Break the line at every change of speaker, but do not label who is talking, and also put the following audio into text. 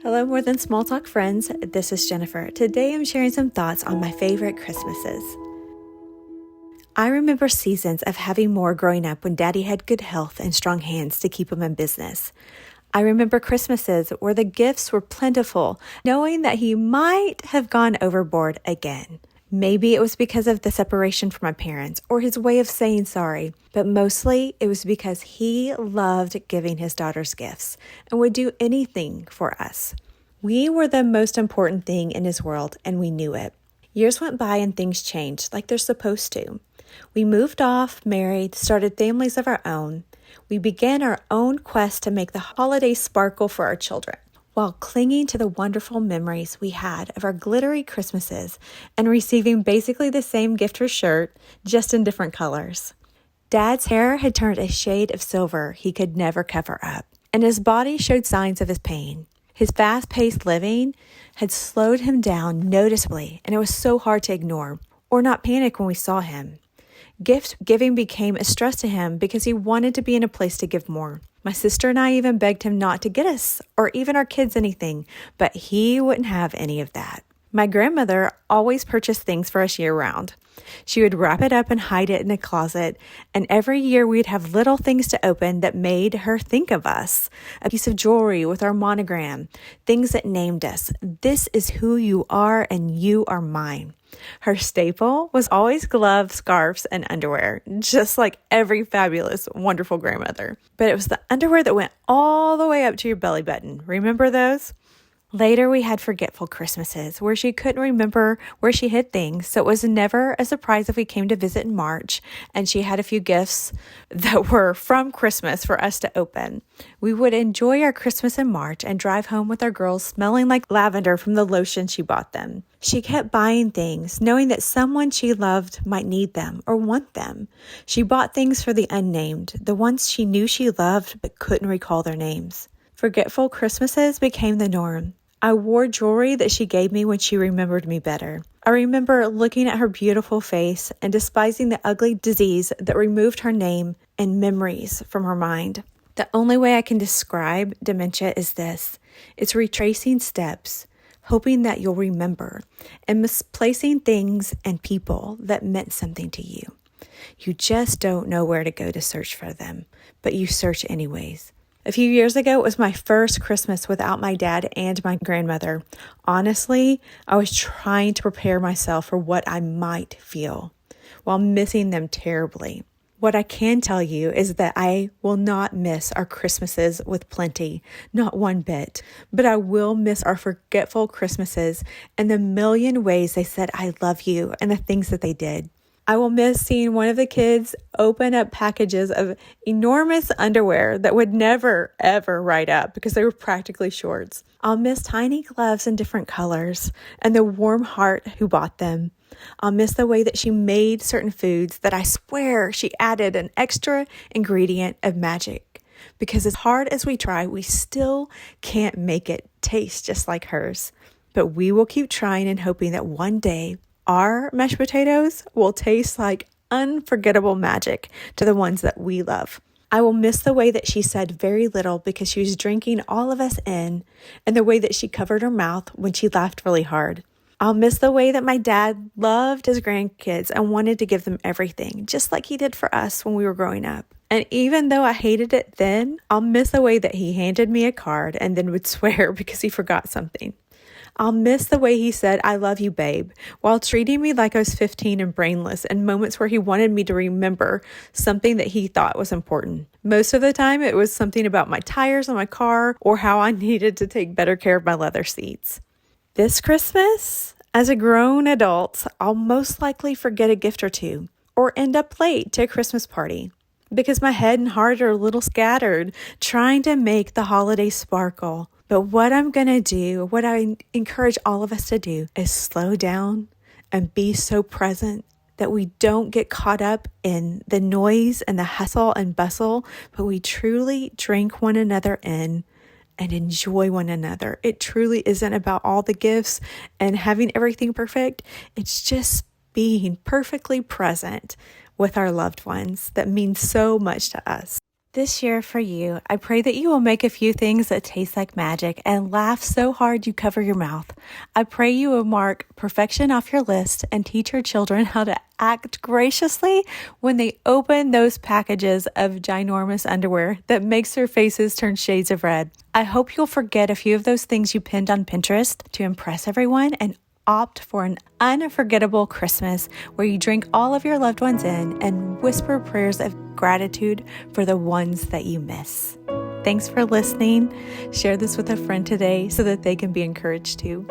Hello, More Than Small Talk friends. This is Jennifer. Today I'm sharing some thoughts on my favorite Christmases. I remember seasons of having more growing up when Daddy had good health and strong hands to keep him in business. I remember Christmases where the gifts were plentiful, knowing that he might have gone overboard again. Maybe it was because of the separation from my parents or his way of saying sorry, but mostly it was because he loved giving his daughters gifts and would do anything for us. We were the most important thing in his world, and we knew it. Years went by and things changed like they're supposed to. We moved off, married, started families of our own. We began our own quest to make the holidays sparkle for our children, while clinging to the wonderful memories we had of our glittery Christmases and receiving basically the same gift or shirt, just in different colors. Dad's hair had turned a shade of silver he could never cover up, and his body showed signs of his pain. His fast-paced living had slowed him down noticeably, and it was so hard to ignore or not panic when we saw him. Gift giving became a stress to him because he wanted to be in a place to give more. My sister and I even begged him not to get us or even our kids anything, but he wouldn't have any of that. My grandmother always purchased things for us year-round. She would wrap it up and hide it in a closet, and every year we'd have little things to open that made her think of us. A piece of jewelry with our monogram, things that named us. This is who you are, and you are mine. Her staple was always gloves, scarves, and underwear, just like every fabulous, wonderful grandmother. But it was the underwear that went all the way up to your belly button. Remember those? Later, we had forgetful Christmases where she couldn't remember where she hid things, so it was never a surprise if we came to visit in March and she had a few gifts that were from Christmas for us to open. We would enjoy our Christmas in March and drive home with our girls smelling like lavender from the lotion she bought them. She kept buying things, knowing that someone she loved might need them or want them. She bought things for the unnamed, the ones she knew she loved but couldn't recall their names. Forgetful Christmases became the norm. I wore jewelry that she gave me when she remembered me better. I remember looking at her beautiful face and despising the ugly disease that removed her name and memories from her mind. The only way I can describe dementia is this. It's retracing steps, hoping that you'll remember, and misplacing things and people that meant something to you. You just don't know where to go to search for them, but you search anyways. A few years ago, it was my first Christmas without my dad and my grandmother. Honestly, I was trying to prepare myself for what I might feel while missing them terribly. What I can tell you is that I will not miss our Christmases with plenty, not one bit, but I will miss our forgetful Christmases and the million ways they said, I love you, and the things that they did. I will miss seeing one of the kids open up packages of enormous underwear that would never, ever ride up because they were practically shorts. I'll miss tiny gloves in different colors and the warm heart who bought them. I'll miss the way that she made certain foods that I swear she added an extra ingredient of magic. Because as hard as we try, we still can't make it taste just like hers. But we will keep trying and hoping that one day our mashed potatoes will taste like unforgettable magic to the ones that we love. I will miss the way that she said very little because she was drinking all of us in, and the way that she covered her mouth when she laughed really hard. I'll miss the way that my dad loved his grandkids and wanted to give them everything, just like he did for us when we were growing up. And even though I hated it then, I'll miss the way that he handed me a card and then would swear because he forgot something. I'll miss the way he said, I love you, babe, while treating me like I was 15 and brainless in moments where he wanted me to remember something that he thought was important. Most of the time, it was something about my tires on my car or how I needed to take better care of my leather seats. This Christmas, as a grown adult, I'll most likely forget a gift or two or end up late to a Christmas party because my head and heart are a little scattered trying to make the holiday sparkle. But what I'm going to do, what I encourage all of us to do, is slow down and be so present that we don't get caught up in the noise and the hustle and bustle, but we truly drink one another in and enjoy one another. It truly isn't about all the gifts and having everything perfect. It's just being perfectly present with our loved ones that means so much to us. This year for you, I pray that you will make a few things that taste like magic and laugh so hard you cover your mouth. I pray you will mark perfection off your list and teach your children how to act graciously when they open those packages of ginormous underwear that makes their faces turn shades of red. I hope you'll forget a few of those things you pinned on Pinterest to impress everyone and opt for an unforgettable Christmas where you drink all of your loved ones in and whisper prayers of gratitude for the ones that you miss. Thanks for listening. Share this with a friend today so that they can be encouraged too.